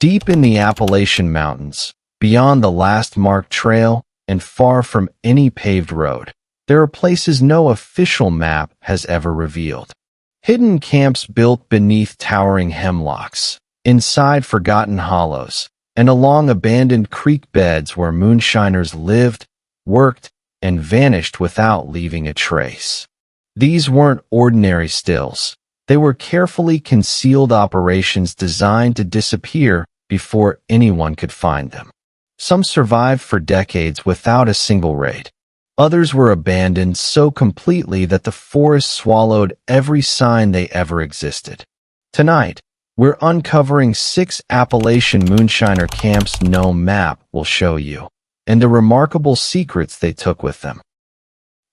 Deep in the Appalachian Mountains, beyond the last marked trail and far from any paved road, there are places no official map has ever revealed. Hidden camps built beneath towering hemlocks, inside forgotten hollows, and along abandoned creek beds where moonshiners lived, worked, and vanished without leaving a trace. These weren't ordinary stills. They were carefully concealed operations designed to disappear before anyone could find them. Some survived for decades without a single raid. Others were abandoned so completely that the forest swallowed every sign they ever existed. Tonight, we're uncovering 6 Appalachian moonshiner camps no map will show you, and the remarkable secrets they took with them.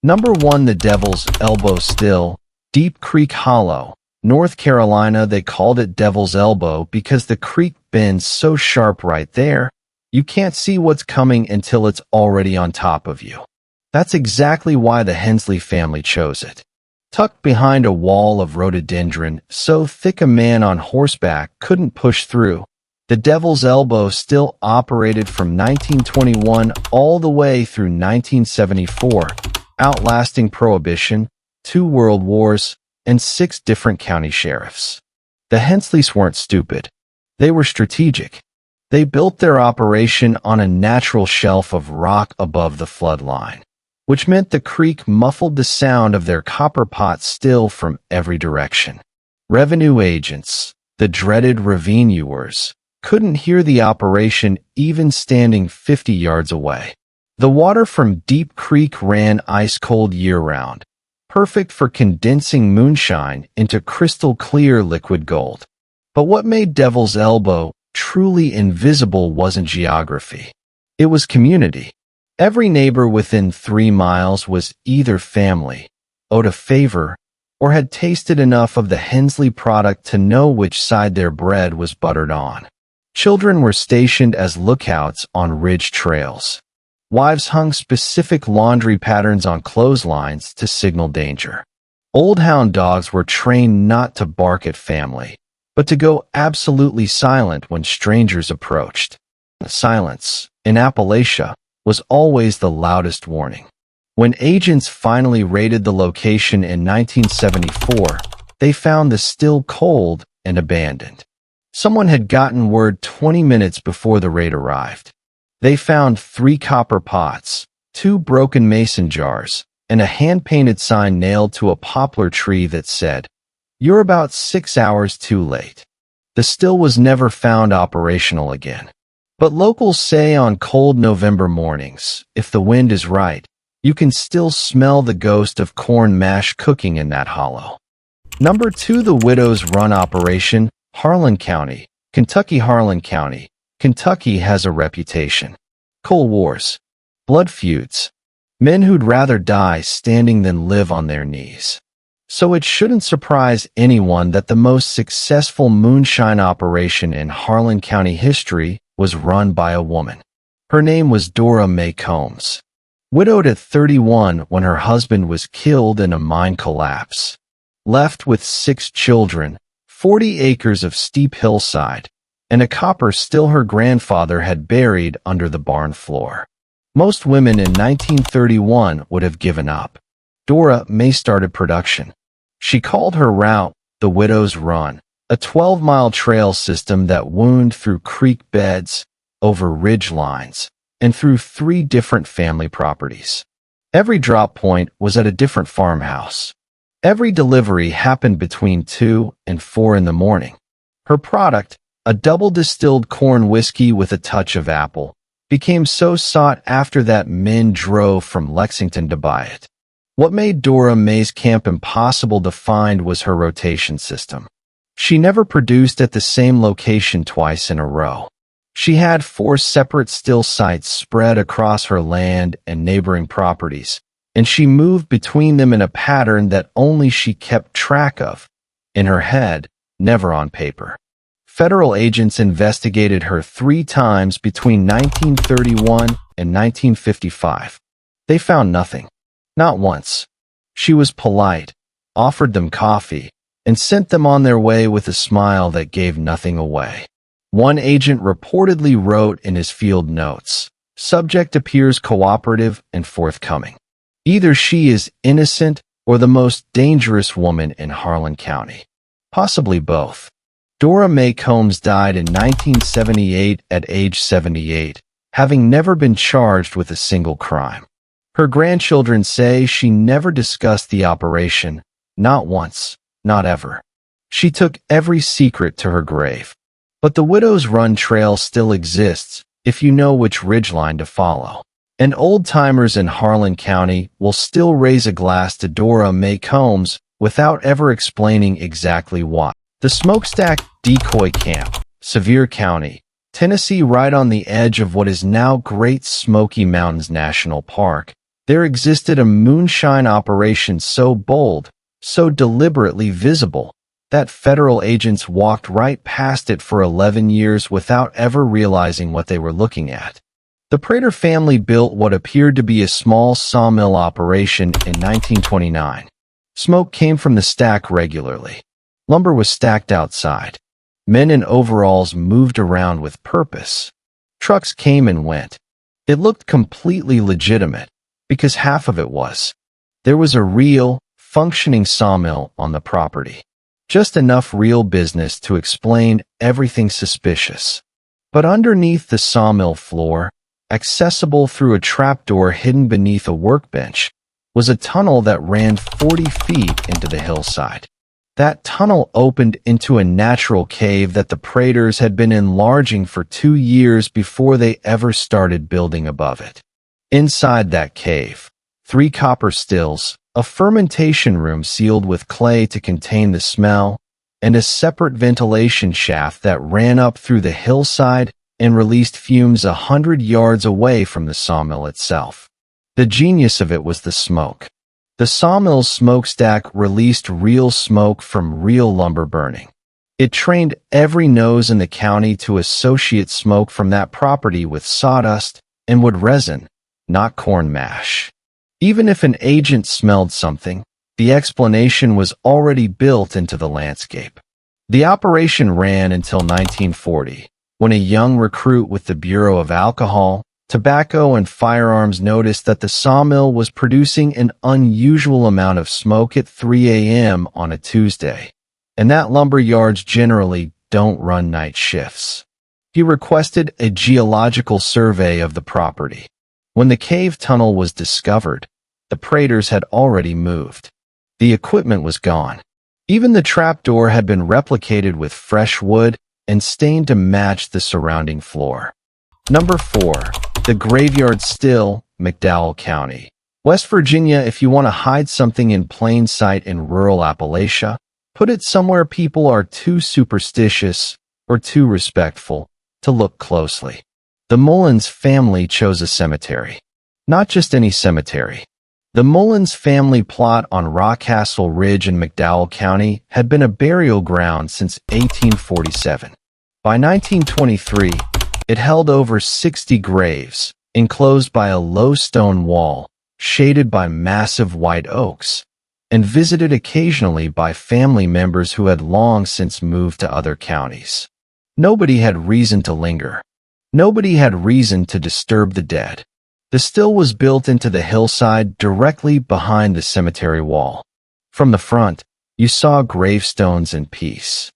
Number 1. The Devil's Elbow Still, Deep Creek Hollow, North Carolina. They called it Devil's Elbow because the creek bends so sharp right there, you can't see what's coming until it's already on top of you. That's exactly why the Hensley family chose it. Tucked behind a wall of rhododendron so thick a man on horseback couldn't push through, the Devil's Elbow still operated from 1921 all the way through 1974, outlasting Prohibition, 2 world wars, and 6 different county sheriffs. The Hensleys weren't stupid. They were strategic. They built their operation on a natural shelf of rock above the flood line, which meant the creek muffled the sound of their copper pot still from every direction. Revenue agents, the dreaded ravine-ewers, couldn't hear the operation even standing 50 yards away. The water from Deep Creek ran ice-cold year-round, perfect for condensing moonshine into crystal-clear liquid gold. But what made Devil's Elbow truly invisible wasn't geography. It was community. Every neighbor within 3 miles was either family, owed a favor, or had tasted enough of the Hensley product to know which side their bread was buttered on. Children were stationed as lookouts on ridge trails. Wives hung specific laundry patterns on clotheslines to signal danger. Old hound dogs were trained not to bark at family, but to go absolutely silent when strangers approached. Silence, in Appalachia, was always the loudest warning. When agents finally raided the location in 1974, they found the still cold and abandoned. Someone had gotten word 20 minutes before the raid arrived. They found 3 copper pots, 2 broken mason jars, and a hand-painted sign nailed to a poplar tree that said, "You're about 6 hours too late." The still was never found operational again. But locals say on cold November mornings, if the wind is right, you can still smell the ghost of corn mash cooking in that hollow. Number 2. The Widow's Run Operation, Harlan County, Kentucky. Harlan County, Kentucky has a reputation. Coal wars, blood feuds, men who'd rather die standing than live on their knees. So it shouldn't surprise anyone that the most successful moonshine operation in Harlan County history was run by a woman. Her name was Dora Mae Combs. Widowed at 31 when her husband was killed in a mine collapse. Left with 6 children, 40 acres of steep hillside, and a copper still her grandfather had buried under the barn floor. Most women in 1931 would have given up. Dora Mae started production. She called her route the Widow's Run, a 12-mile trail system that wound through creek beds, over ridge lines, and through 3 different family properties. Every drop point was at a different farmhouse. Every delivery happened between 2 and 4 in the morning. Her product, a double-distilled corn whiskey with a touch of apple, became so sought after that men drove from Lexington to buy it. What made Dora Mae's camp impossible to find was her rotation system. She never produced at the same location twice in a row. She had 4 separate still sites spread across her land and neighboring properties, and she moved between them in a pattern that only she kept track of, in her head, never on paper. Federal agents investigated her 3 times between 1931 and 1955. They found nothing. Not once. She was polite, offered them coffee, and sent them on their way with a smile that gave nothing away. One agent reportedly wrote in his field notes, "Subject appears cooperative and forthcoming. Either she is innocent or the most dangerous woman in Harlan County. Possibly both." Dora Mae Combs died in 1978 at age 78, having never been charged with a single crime. Her grandchildren say she never discussed the operation, not once, not ever. She took every secret to her grave. But the Widow's Run Trail still exists if you know which ridgeline to follow. And old-timers in Harlan County will still raise a glass to Dora Mae Combs without ever explaining exactly why. The Smokestack Decoy Camp, Sevier County, Tennessee, right on the edge of what is now Great Smoky Mountains National Park, there existed a moonshine operation so bold, so deliberately visible, that federal agents walked right past it for 11 years without ever realizing what they were looking at. The Prater family built what appeared to be a small sawmill operation in 1929. Smoke came from the stack regularly. Lumber was stacked outside. Men in overalls moved around with purpose. Trucks came and went. It looked completely legitimate, because half of it was. There was a real, functioning sawmill on the property. Just enough real business to explain everything suspicious. But underneath the sawmill floor, accessible through a trapdoor hidden beneath a workbench, was a tunnel that ran 40 feet into the hillside. That tunnel opened into a natural cave that the Praters had been enlarging for 2 years before they ever started building above it. Inside that cave, 3 copper stills, a fermentation room sealed with clay to contain the smell, and a separate ventilation shaft that ran up through the hillside and released fumes 100 yards away from the sawmill itself. The genius of it was the smoke. The sawmill's smokestack released real smoke from real lumber burning. It trained every nose in the county to associate smoke from that property with sawdust and wood resin, not corn mash. Even if an agent smelled something, the explanation was already built into the landscape. The operation ran until 1940, when a young recruit with the Bureau of Alcohol, Tobacco, and Firearms noticed that the sawmill was producing an unusual amount of smoke at 3 a.m. on a Tuesday, and that lumber yards generally don't run night shifts. He requested a geological survey of the property. When the cave tunnel was discovered, the Praters had already moved. The equipment was gone. Even the trapdoor had been replicated with fresh wood and stained to match the surrounding floor. Number 4. The Graveyard Still, McDowell County, West Virginia. If you want to hide something in plain sight in rural Appalachia, put it somewhere people are too superstitious or too respectful to look closely. The Mullins family chose a cemetery. Not just any cemetery. The Mullins family plot on Rockcastle Ridge in McDowell County had been a burial ground since 1847. By 1923, it held over 60 graves, enclosed by a low stone wall, shaded by massive white oaks, and visited occasionally by family members who had long since moved to other counties. Nobody had reason to linger. Nobody had reason to disturb the dead. The still was built into the hillside directly behind the cemetery wall. From the front, you saw gravestones in peace.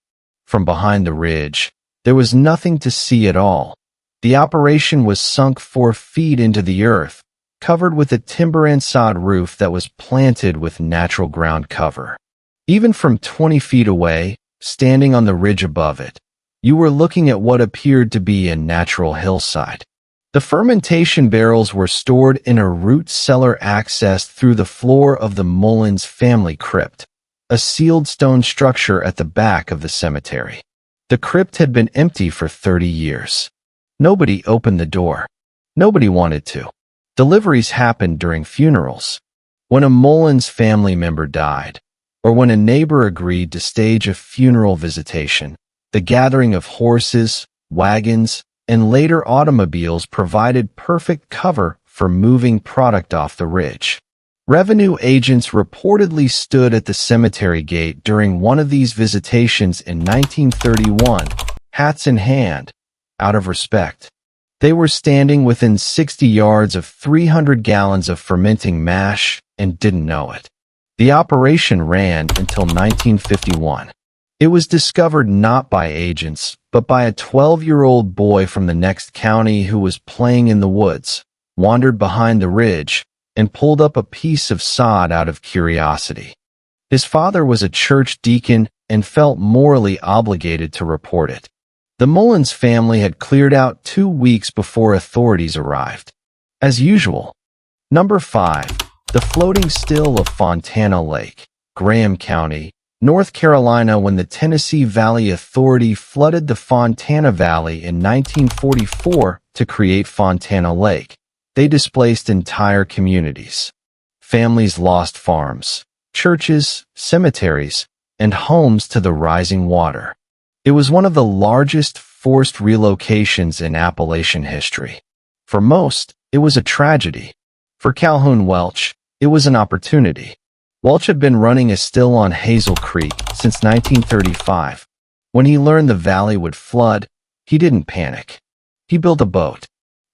From behind the ridge, there was nothing to see at all. The operation was sunk 4 feet into the earth, covered with a timber and sod roof that was planted with natural ground cover. Even from 20 feet away, standing on the ridge above it, you were looking at what appeared to be a natural hillside. The fermentation barrels were stored in a root cellar accessed through the floor of the Mullins family crypt, a sealed stone structure at the back of the cemetery. The crypt had been empty for 30 years. Nobody opened the door. Nobody wanted to. Deliveries happened during funerals. When a Mullins family member died, or when a neighbor agreed to stage a funeral visitation, the gathering of horses, wagons, and later automobiles provided perfect cover for moving product off the ridge. Revenue agents reportedly stood at the cemetery gate during one of these visitations in 1931, hats in hand, out of respect. They were standing within 60 yards of 300 gallons of fermenting mash and didn't know it. The operation ran until 1951. It was discovered not by agents, but by a 12-year-old boy from the next county who was playing in the woods, wandered behind the ridge, and pulled up a piece of sod out of curiosity. His father was a church deacon and felt morally obligated to report it. The Mullins family had cleared out 2 weeks before authorities arrived. As usual. Number 5. The floating still of Fontana Lake, Graham County, North Carolina. When the Tennessee Valley Authority flooded the Fontana Valley in 1944 to create Fontana Lake, they displaced entire communities. Families lost farms, churches, cemeteries, and homes to the rising water. It was one of the largest forced relocations in Appalachian history. For most, it was a tragedy. For Calhoun Welch, it was an opportunity. Welch had been running a still on Hazel Creek since 1935. When he learned the valley would flood, he didn't panic. He built a boat.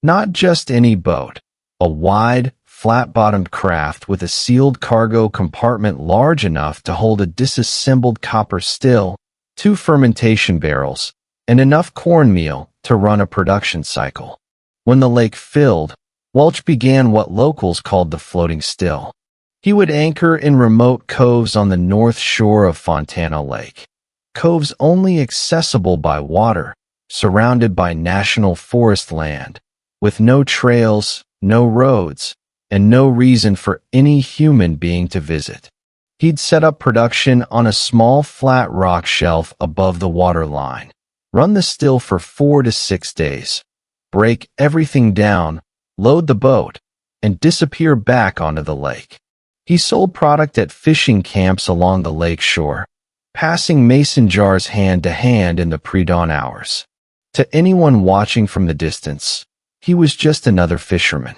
Not just any boat, a wide, flat-bottomed craft with a sealed cargo compartment large enough to hold a disassembled copper still, 2 fermentation barrels, and enough cornmeal to run a production cycle. When the lake filled, Welch began what locals called the floating still. He would anchor in remote coves on the north shore of Fontana Lake, coves only accessible by water, surrounded by national forest land, with no trails, no roads, and no reason for any human being to visit. He'd set up production on a small flat rock shelf above the water line, run the still for 4 to 6 days, break everything down, load the boat, and disappear back onto the lake. He sold product at fishing camps along the lake shore, passing mason jars hand to hand in the pre-dawn hours. To anyone watching from the distance, he was just another fisherman.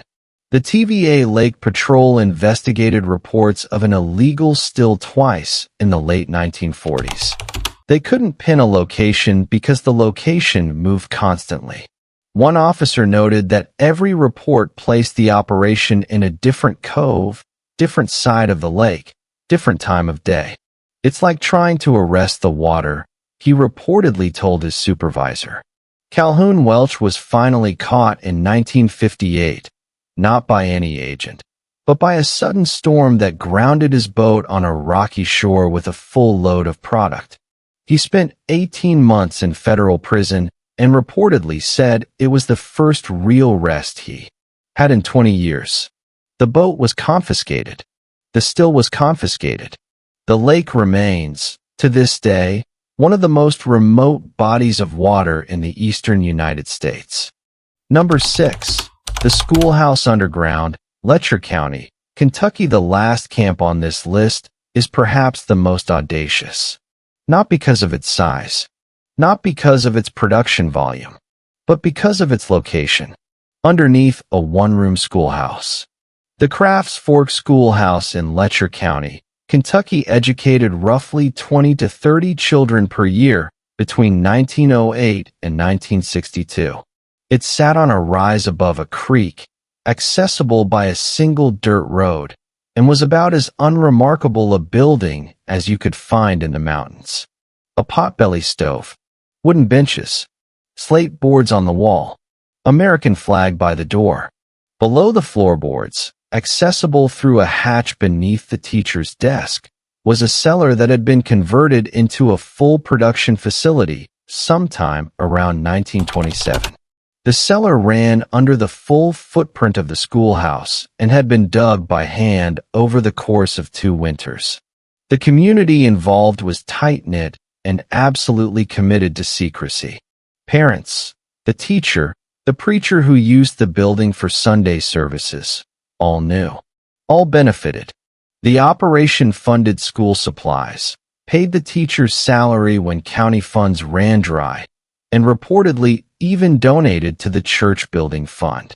The TVA Lake Patrol investigated reports of an illegal still twice in the late 1940s. They couldn't pin a location because the location moved constantly. One officer noted that every report placed the operation in a different cove, different side of the lake, different time of day. It's like trying to arrest the water, he reportedly told his supervisor. Calhoun Welch was finally caught in 1958. Not by any agent, but by a sudden storm that grounded his boat on a rocky shore with a full load of product. He spent 18 months in federal prison and reportedly said it was the first real rest he had in 20 years. The boat was confiscated. The still was confiscated. The lake remains, to this day, one of the most remote bodies of water in the eastern United States. Number 6. The Schoolhouse Underground, Letcher County, Kentucky. The last camp on this list is perhaps the most audacious. Not because of its size, not because of its production volume, but because of its location. Underneath a one-room schoolhouse. The Crafts Fork Schoolhouse in Letcher County, Kentucky educated roughly 20 to 30 children per year between 1908 and 1962. It sat on a rise above a creek, accessible by a single dirt road, and was about as unremarkable a building as you could find in the mountains. A potbelly stove, wooden benches, slate boards on the wall, American flag by the door. Below the floorboards, accessible through a hatch beneath the teacher's desk, was a cellar that had been converted into a full production facility sometime around 1927. The cellar ran under the full footprint of the schoolhouse and had been dug by hand over the course of 2 winters. The community involved was tight-knit and absolutely committed to secrecy. Parents, the teacher, the preacher who used the building for Sunday services, all knew. All benefited. The operation funded school supplies, paid the teacher's salary when county funds ran dry, and reportedly even donated to the church building fund.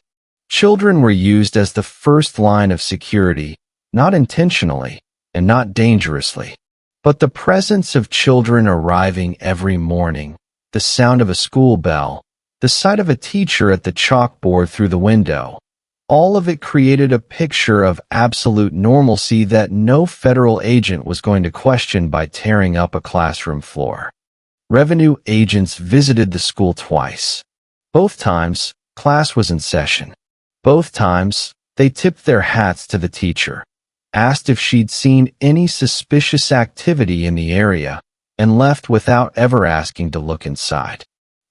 Children were used as the first line of security, not intentionally and not dangerously, but the presence of children arriving every morning, the sound of a school bell, the sight of a teacher at the chalkboard through the window. All of it created a picture of absolute normalcy that no federal agent was going to question by tearing up a classroom floor. Revenue agents visited the school twice. Both times, class was in session. Both times, they tipped their hats to the teacher, asked if she'd seen any suspicious activity in the area, and left without ever asking to look inside.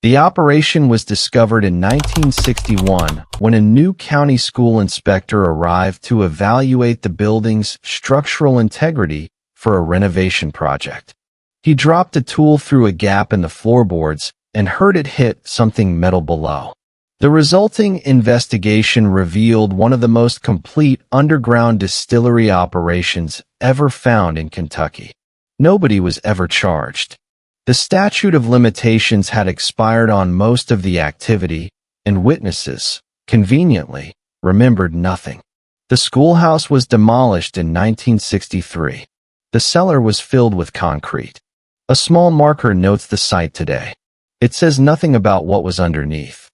The operation was discovered in 1961 when a new county school inspector arrived to evaluate the building's structural integrity for a renovation project. He dropped a tool through a gap in the floorboards and heard it hit something metal below. The resulting investigation revealed one of the most complete underground distillery operations ever found in Kentucky. Nobody was ever charged. The statute of limitations had expired on most of the activity, and witnesses, conveniently, remembered nothing. The schoolhouse was demolished in 1963. The cellar was filled with concrete. A small marker notes the site today. It says nothing about what was underneath.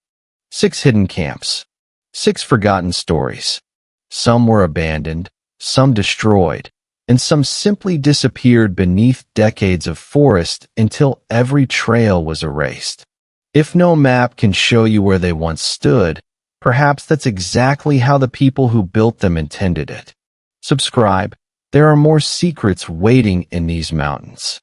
6 hidden camps. 6 forgotten stories. Some were abandoned, some destroyed, and some simply disappeared beneath decades of forest until every trail was erased. If no map can show you where they once stood, perhaps that's exactly how the people who built them intended it. Subscribe. There are more secrets waiting in these mountains.